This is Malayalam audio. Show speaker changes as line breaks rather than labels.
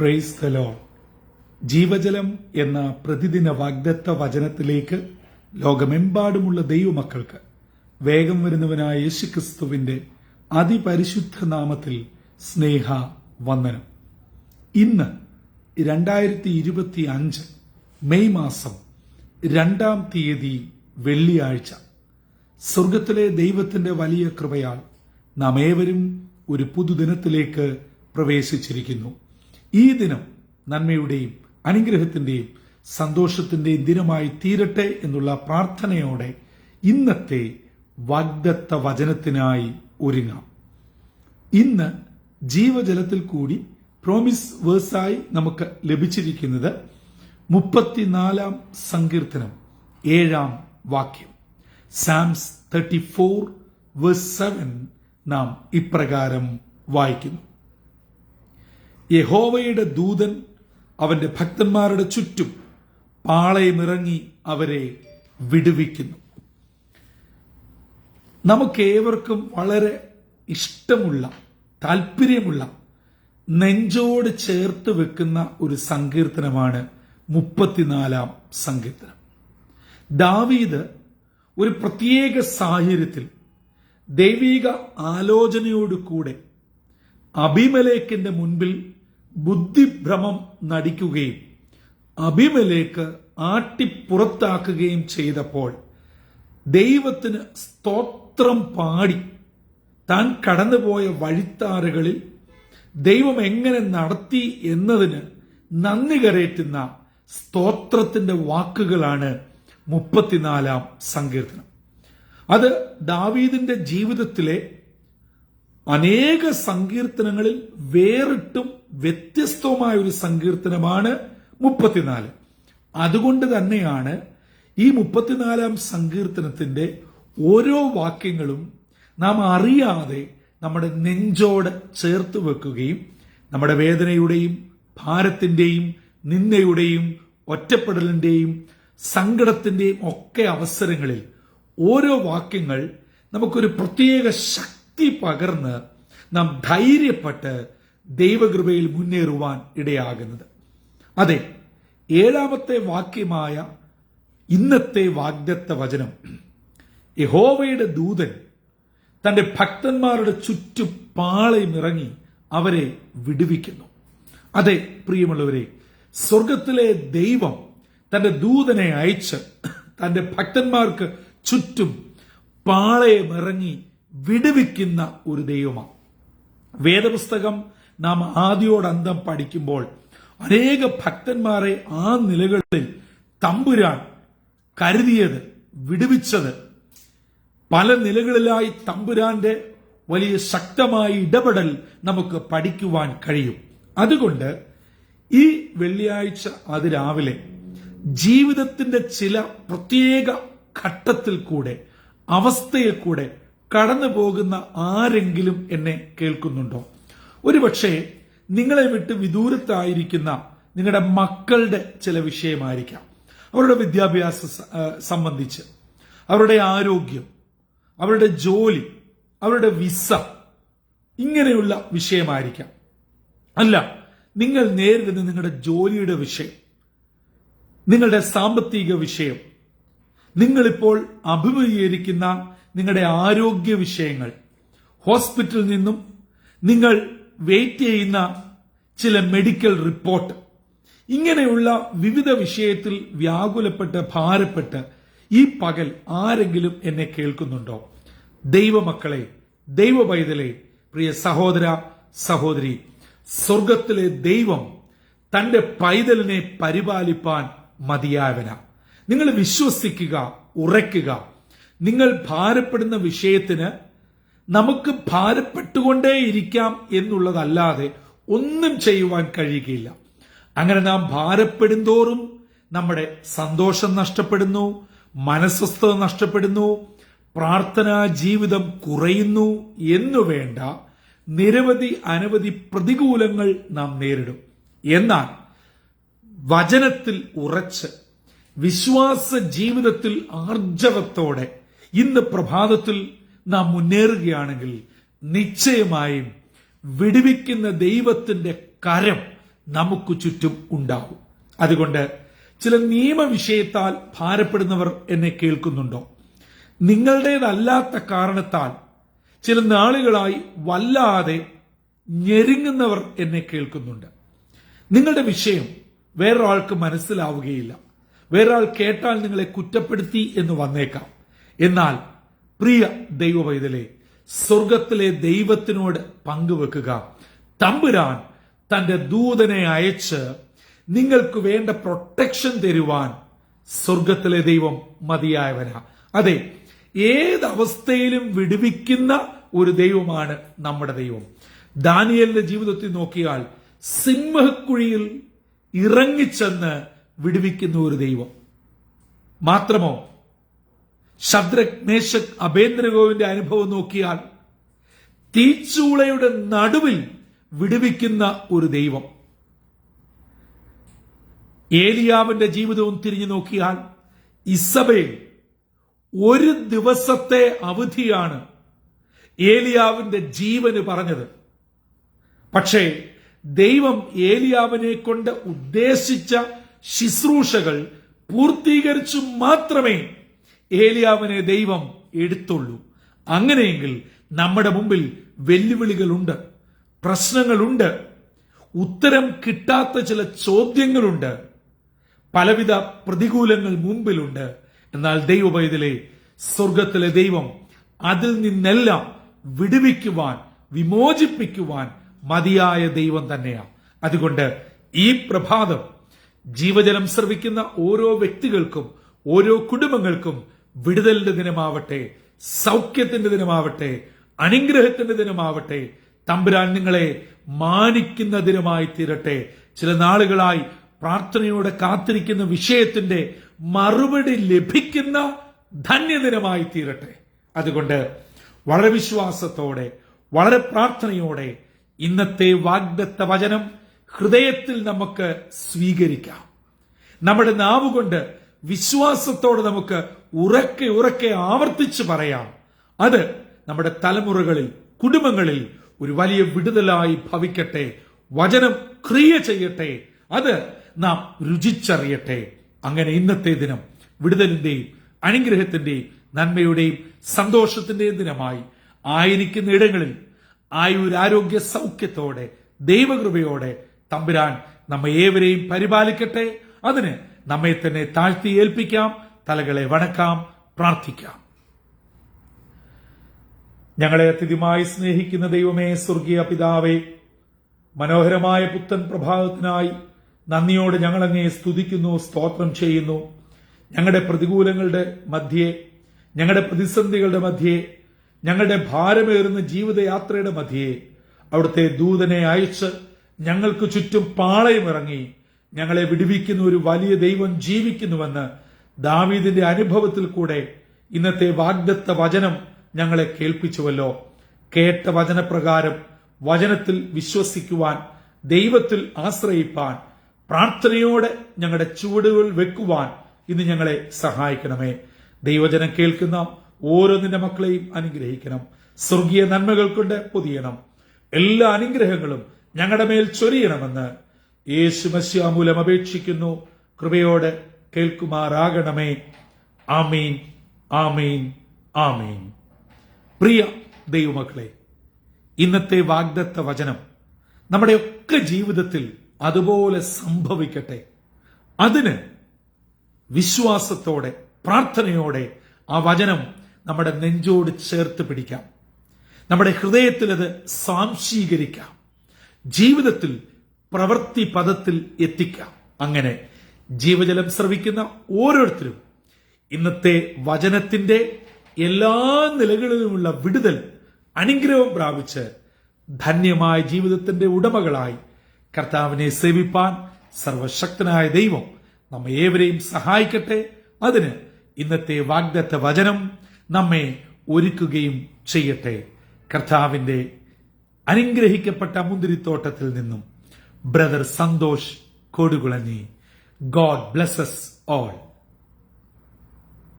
Praise the Lord. ജീവജലം എന്ന പ്രതിദിന വാഗ്ദത്ത വചനത്തിലേക്ക് ലോകമെമ്പാടുമുള്ള ദൈവമക്കൾക്ക് വേഗം വരുന്നവനായ യേശുക്രിസ്തുവിന്റെ അതിപരിശുദ്ധ നാമത്തിൽ സ്നേഹ വന്ദനം. ഇന്ന് 2025 മെയ് മാസം 2-ാം തീയതി വെള്ളിയാഴ്ച. സ്വർഗത്തിലെ ദൈവത്തിന്റെ വലിയ കൃപയാൽ നാം ഏവരും ഒരു പുതുദിനത്തിലേക്ക് പ്രവേശിച്ചിരിക്കുന്നു. ഈ ദിനം നന്മയുടെയും അനുഗ്രഹത്തിന്റെയും സന്തോഷത്തിന്റെയും ദിനമായി തീരട്ടെ എന്നുള്ള പ്രാർത്ഥനയോടെ ഇന്നത്തെ വാഗ്ദത്ത വചനത്തിനായി ഒരുങ്ങാം. ഇന്ന് ജീവജലത്തിൽ കൂടി പ്രോമിസ് വേഴ്സായി നമുക്ക് ലഭിച്ചിരിക്കുന്നത് 34-ാം സങ്കീർത്തനം 7-ാം വാക്യം. സാംസ് 34:7 നാം ഇപ്രകാരം വായിക്കുന്നു: യഹോവയുടെ ദൂതൻ അവന്റെ ഭക്തന്മാരുടെ ചുറ്റും പാളയമിറങ്ങി അവരെ വിടുവിക്കുന്നു. നമുക്കേവർക്കും വളരെ ഇഷ്ടമുള്ള, താല്പര്യമുള്ള, നെഞ്ചോട് ചേർത്ത് വെക്കുന്ന ഒരു സങ്കീർത്തനമാണ് 34-ാം സങ്കീർത്തനം. ദാവീദ് ഒരു പ്രത്യേക സാഹചര്യത്തിൽ ദൈവിക ആലോചനയോടുകൂടെ അബീമേലെക്കിന്റെ മുൻപിൽ ബുദ്ധിഭ്രമം നടിക്കുകയും അബീമേലെക്ക് ആട്ടിപ്പുറത്താക്കുകയും ചെയ്തപ്പോൾ ദൈവത്തിന് സ്തോത്രം പാടി താൻ കടന്നുപോയ വഴിത്താറുകളിൽ ദൈവം എങ്ങനെ നടത്തി എന്നതിന് നന്ദി കരേറ്റുന്ന സ്തോത്രത്തിന്റെ വാക്കുകളാണ് 34-ാം സങ്കീർത്തനം. അത് ദാവീദിന്റെ ജീവിതത്തിലെ അനേക സങ്കീർത്തനങ്ങളിൽ വേറിട്ടും വ്യത്യസ്തവുമായ ഒരു സങ്കീർത്തനമാണ് 34. അതുകൊണ്ട് തന്നെയാണ് ഈ 34-ാം സങ്കീർത്തനത്തിന്റെ ഓരോ വാക്യങ്ങളും നാം അറിയാതെ നമ്മുടെ നെഞ്ചോട് ചേർത്ത് വെക്കുകയും നമ്മുടെ വേദനയുടെയും ഭാരത്തിന്റെയും നിന്ദയുടെയും ഒറ്റപ്പെടലിന്റെയും സങ്കടത്തിന്റെയും ഒക്കെ അവസരങ്ങളിൽ ഓരോ വാക്യങ്ങൾ നമുക്കൊരു പ്രത്യേക ശക്തി പകർന്ന് നാം ധൈര്യപ്പെട്ട് ദൈവകൃപയിൽ മുന്നേറുവാൻ ഇടയാകുന്നത്. അതെ, 7-ാമത്തെ വാക്യമായ ഇന്നത്തെ വാഗ്ദത്ത വചനം, യഹോവയുടെ ദൂതൻ തന്റെ ഭക്തന്മാരുടെ ചുറ്റും പാളയമിറങ്ങി അവരെ വിടുവിക്കുന്നു. അതെ പ്രിയമുള്ളവരെ, സ്വർഗത്തിലെ ദൈവം തന്റെ ദൂതനെ അയച്ച് തന്റെ ഭക്തന്മാർക്ക് ചുറ്റും പാളയമിറങ്ങി വിടുവിക്കുന്ന ഒരു ദൈവമാണ്. വേദപുസ്തകം നാം ആദ്യോടന്തം പഠിക്കുമ്പോൾ അനേക ഭക്തന്മാരെ ആ നിലകളിൽ തമ്പുരാൻ കരുതിയത്, വിടുവിച്ചത്, പല നിലകളിലായി തമ്പുരാന്റെ വലിയ ശക്തമായ ഇടപെടൽ നമുക്ക് പഠിക്കുവാൻ കഴിയും. അതുകൊണ്ട് ഈ വെള്ളിയാഴ്ച അതിരാവിലെ ജീവിതത്തിന്റെ ചില പ്രത്യേക ഘട്ടത്തിൽ കൂടെ, അവസ്ഥയിൽ കൂടെ കടന്നു പോകുന്ന ആരെങ്കിലും എന്നെ കേൾക്കുന്നുണ്ടോ? ഒരുപക്ഷെ നിങ്ങളെ വിട്ട് വിദൂരത്തായിരിക്കുന്ന നിങ്ങളുടെ മക്കളുടെ ചില വിഷയമായിരിക്കാം. അവരുടെ വിദ്യാഭ്യാസം സംബന്ധിച്ച്, അവരുടെ ആരോഗ്യം, അവരുടെ ജോലി, അവരുടെ വിസ, ഇങ്ങനെയുള്ള വിഷയമായിരിക്കാം. അല്ല, നിങ്ങൾ നേരിടുന്ന നിങ്ങളുടെ ജോലിയുടെ വിഷയം, നിങ്ങളുടെ സാമ്പത്തിക വിഷയം, നിങ്ങളിപ്പോൾ അഭിമുഖീകരിക്കുന്ന നിങ്ങളുടെ ആരോഗ്യ വിഷയങ്ങൾ, ഹോസ്പിറ്റലിൽ നിന്നും നിങ്ങൾ വെയിറ്റ് ചെയ്യുന്ന ചില മെഡിക്കൽ റിപ്പോർട്ട്, ഇങ്ങനെയുള്ള വിവിധ വിഷയത്തിൽ വ്യാകുലപ്പെട്ട് ഭാരപ്പെട്ട് ഈ പകൽ ആരെങ്കിലും എന്നെ കേൾക്കുന്നുണ്ടോ? ദൈവമക്കളെ, ദൈവ പൈതലെ, പ്രിയ സഹോദര സഹോദരി, സ്വർഗത്തിലെ ദൈവം തന്റെ പൈതലിനെ പരിപാലിപ്പാൻ മതിയായവനാ. നിങ്ങൾ വിശ്വസിക്കുക, ഉറയ്ക്കുക. നിങ്ങൾ ഭാരപ്പെടുന്ന വിഷയത്തിന് നമുക്ക് ഭാരപ്പെട്ടുകൊണ്ടേയിരിക്കാം എന്നുള്ളതല്ലാതെ ഒന്നും ചെയ്യുവാൻ കഴിയുകയില്ല. അങ്ങനെ നാം ഭാരപ്പെടുന്തോറും നമ്മുടെ സന്തോഷം നഷ്ടപ്പെടുന്നു, മനസ്വസ്ഥത നഷ്ടപ്പെടുന്നു, പ്രാർത്ഥനാ ജീവിതം കുറയുന്നു എന്നു വേണ്ട നിരവധി അനവധി പ്രതികൂലങ്ങൾ നാം നേരിടും. എന്നാൽ വചനത്തിൽ ഉറച്ച് വിശ്വാസ ജീവിതത്തിൽ ആർജവത്തോടെ ഇന്ന് പ്രഭാതത്തിൽ നാം മുന്നേറുകയാണെങ്കിൽ നിശ്ചയമായും വിടുവിക്കുന്ന ദൈവത്തിന്റെ കരം നമുക്ക് ചുറ്റും ഉണ്ടാവും. അതുകൊണ്ട് ചില നിയമവിഷയത്താൽ ഭാരപ്പെടുന്നവർ എന്നെ കേൾക്കുന്നുണ്ടോ? നിങ്ങളുടേതല്ലാത്ത കാരണത്താൽ ചില നാളുകളായി വല്ലാതെ ഞെരുങ്ങുന്നവർ എന്നെ കേൾക്കുന്നുണ്ട്. നിങ്ങളുടെ വിഷയം വേറൊരാൾക്ക് മനസ്സിലാവുകയില്ല. വേറൊരാൾ കേട്ടാൽ നിങ്ങളെ കുറ്റപ്പെടുത്തി എന്ന് വന്നേക്കാം. എന്നാൽ പ്രിയ ദൈവവൈതലേ, സ്വർഗത്തിലെ ദൈവത്തിനോട് പങ്കുവെക്കുക. തമ്പുരാൻ തന്റെ ദൂതനെ അയച്ച് നിങ്ങൾക്ക് വേണ്ട പ്രൊട്ടക്ഷൻ തരുവാൻ സ്വർഗത്തിലെ ദൈവം മതിയായവനാ. അതെ, ഏതവസ്ഥയിലും വിടുവിക്കുന്ന ഒരു ദൈവമാണ് നമ്മുടെ ദൈവം. ദാനിയേലിന്റെ ജീവിതത്തിൽ നോക്കിയാൽ സിംഹക്കുഴിയിൽ ഇറങ്ങിച്ചെന്ന് വിടുവിക്കുന്ന ഒരു ദൈവം. മാത്രമോ, ശദ്രക്, മേശക്, അബേദ്നെഗോവിന്റെ അനുഭവം നോക്കിയാൽ തീച്ചൂളയുടെ നടുവിൽ വിടുവിക്കുന്ന ഒരു ദൈവം. ഏലിയാവിന്റെ ജീവിതവും തിരിഞ്ഞു നോക്കിയാൽ ഇസബേൽ ഒരു ദിവസത്തെ അവധിയാണ് ഏലിയാവിന്റെ ജീവന് പറഞ്ഞത്. പക്ഷേ ദൈവം ഏലിയാവിനെ കൊണ്ട് ഉദ്ദേശിച്ച ശുശ്രൂഷകൾ പൂർത്തീകരിച്ചു മാത്രമേ ഏലിയാവിനെ ദൈവം എടുത്തുള്ളൂ. അങ്ങനെയെങ്കിൽ നമ്മുടെ മുമ്പിൽ വെല്ലുവിളികളുണ്ട്, പ്രശ്നങ്ങളുണ്ട്, ഉത്തരം കിട്ടാത്ത ചില ചോദ്യങ്ങളുണ്ട്, പലവിധ പ്രതികൂലങ്ങൾ മുമ്പിലുണ്ട്. എന്നാൽ ദൈവപൈതലേ, സ്വർഗത്തിലെ ദൈവം അതിൽ നിന്നെല്ലാം വിടുവിക്കുവാൻ, വിമോചിപ്പിക്കുവാൻ മതിയായ ദൈവം തന്നെയാണ്. അതുകൊണ്ട് ഈ പ്രഭാതം ജീവജലം ശ്രവിക്കുന്ന ഓരോ വ്യക്തികൾക്കും, ഓരോ കുടുംബങ്ങൾക്കും വിടുതലിന്റെ ദിനമാവട്ടെ, സൗഖ്യത്തിന്റെ ദിനമാവട്ടെ, അനുഗ്രഹത്തിന്റെ ദിനമാവട്ടെ. തമ്പുരാൻ നിങ്ങളെ മാനിക്കുന്ന ദിനമായി തീരട്ടെ. ചില നാളുകളായി പ്രാർത്ഥനയോടെ കാത്തിരിക്കുന്ന വിഷയത്തിന്റെ മറുപടി ലഭിക്കുന്ന ധന്യദിനമായി തീരട്ടെ. അതുകൊണ്ട് വളരെ വിശ്വാസത്തോടെ, വളരെ പ്രാർത്ഥനയോടെ ഇന്നത്തെ വാഗ്ദത്ത വചനം ഹൃദയത്തിൽ നമുക്ക് സ്വീകരിക്കാം. നമ്മുടെ നാവുകൊണ്ട് വിശ്വാസത്തോടെ നമുക്ക് ഉറക്കെ ഉറക്കെ ആവർത്തിച്ച് പറയാം. അത് നമ്മുടെ തലമുറകളിൽ, കുടുംബങ്ങളിൽ ഒരു വലിയ വിടുതലായി ഭവിക്കട്ടെ. വചനം ക്രിയ ചെയ്യട്ടെ. അത് നാം രുചിച്ചറിയട്ടെ. അങ്ങനെ ഇന്നത്തെ ദിനം വിടുതലിന്റെയും അനുഗ്രഹത്തിന്റെയും നന്മയുടെയും സന്തോഷത്തിന്റെയും ദിനമായി ആയിരിക്കുന്ന ഇടങ്ങളിൽ ആയുരാരോഗ്യ സൗഖ്യത്തോടെ, ദൈവകൃപയോടെ തമ്പുരാൻ നമ്മെ ഏവരെയും പരിപാലിക്കട്ടെ. അതിന് നമ്മെ തന്നെ താഴ്ത്തി ഏൽപ്പിക്കാം, തലകളെ വണക്കാം, പ്രാർത്ഥിക്കാം. ഞങ്ങളെ അത്യധികമായി സ്നേഹിക്കുന്ന ദൈവമേ, സ്വർഗീയ പിതാവേ, മനോഹരമായ പുത്തൻ പ്രഭാതത്തിനായി നന്ദിയോടെ ഞങ്ങളങ്ങയെ സ്തുതിക്കുന്നു, സ്തോത്രം ചെയ്യുന്നു. ഞങ്ങളുടെ പ്രതികൂലങ്ങളുടെ മധ്യേ, ഞങ്ങളുടെ പ്രതിസന്ധികളുടെ മധ്യേ, ഞങ്ങളുടെ ഭാരമേറുന്ന ജീവിതയാത്രയുടെ മധ്യേ അവിടുത്തെ ദൂതനെ അയച്ച് ഞങ്ങൾക്ക് ചുറ്റും പാളയമിറങ്ങി ഞങ്ങളെ വിടുവിക്കുന്ന ഒരു വലിയ ദൈവം ജീവിക്കുന്നുവെന്ന് ദാവീദിന്റെ അനുഭവത്തിൽ കൂടെ ഇന്നത്തെ വാഗ്ദത്ത വചനം ഞങ്ങളെ കേൾപ്പിച്ചുവല്ലോ. കേട്ട വചനപ്രകാരം വചനത്തിൽ വിശ്വസിക്കുവാൻ, ദൈവത്തിൽ ആശ്രയിപ്പാൻ, പ്രാർത്ഥനയോടെ ഞങ്ങളുടെ ചുവടുകൾ വെക്കുവാൻ ഇന്ന് ഞങ്ങളെ സഹായിക്കണമേ. ദൈവജനം കേൾക്കുന്ന ഓരോ നിന്റെ മക്കളെയും അനുഗ്രഹിക്കണം. സ്വർഗീയ നന്മകൾ കൊണ്ട് പൊതിയണം. എല്ലാ അനുഗ്രഹങ്ങളും ഞങ്ങളുടെ മേൽ ചൊരിയണമെന്ന് യേശു മശിഹാ മൂലം അപേക്ഷിക്കുന്നു. കൃപയോടെ കേൾക്കുമാറാകണമേ. ആമീൻ, ആമീൻ, ആമീൻ. പ്രിയ ദൈവമക്കളെ, ഇന്നത്തെ വാഗ്ദത്ത വചനം നമ്മുടെയൊക്കെ ജീവിതത്തിൽ അതുപോലെ സംഭവിക്കട്ടെ. അതിന് വിശ്വാസത്തോടെ, പ്രാർത്ഥനയോടെ ആ വചനം നമ്മുടെ നെഞ്ചോട് ചേർത്ത് പിടിക്കാം. നമ്മുടെ ഹൃദയത്തിൽ അത് സ്വാംശീകരിക്കാം. ജീവിതത്തിൽ പ്രവൃത്തി പദത്തിൽ എത്തിക്കാം. അങ്ങനെ ജീവജലം ശ്രവിക്കുന്ന ഓരോരുത്തരും ഇന്നത്തെ വചനത്തിന്റെ എല്ലാ നിലകളിലുമുള്ള വിടുതൽ, അനുഗ്രഹം പ്രാപിച്ച് ധന്യമായ ജീവിതത്തിന്റെ ഉടമകളായി കർത്താവിനെ സേവിപ്പാൻ സർവശക്തനായ ദൈവം നമ്മെ ഏവരെയും സഹായിക്കട്ടെ. അതിന് ഇന്നത്തെ വാഗ്ദത്ത വചനം നമ്മെ ഒരുക്കുകയും ചെയ്യട്ടെ. കർത്താവിന്റെ അനുഗ്രഹിക്കപ്പെട്ട മുന്തിരിത്തോട്ടത്തിൽ നിന്നും brother Santhosh Kodukulanji. God blesses all.